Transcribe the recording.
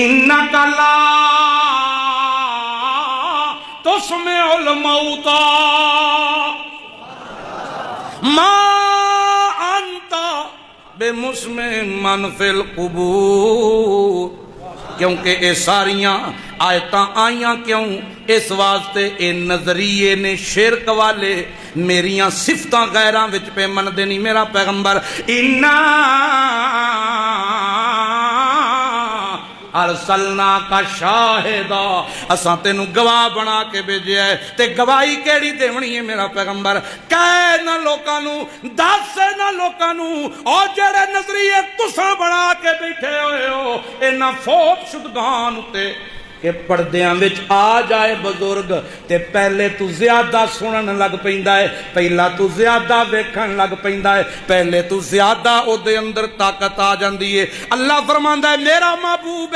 انک لا تسمع الموتى ما انت بمسمع من فی القبور. کیونکہ اے ساریاں آیتاں آئیاں کیوں؟ اس واسطے اے نظریے نے شرک والے میریاں صفتاں غیراں وچ پہ من دینی. میرا پیغمبر اِنَّا ارسلنا کا شاہدہ، اساں تینوں گواہ بنا کے بھیجیا ہے. تے گواہی کیڑی دیونی ہے میرا پیغمبر؟ کہے نہ لوکاں نوں، دس نہ لوکاں نوں او جڑے نظریے تساں بنا کے بیٹھے ہوئے ہو انہاں فوت شدگان تے کہ پردیاں وچ آ جائے بزرگ تے پہلے تو زیادہ سنن لگ پیندا ہے، پہلا تو زیادہ ویکھن لگ پیندا ہے، پہلے تو زیادہ او دے اندر طاقت آ جاندی ہے. اللہ فرماندا ہے میرا محبوب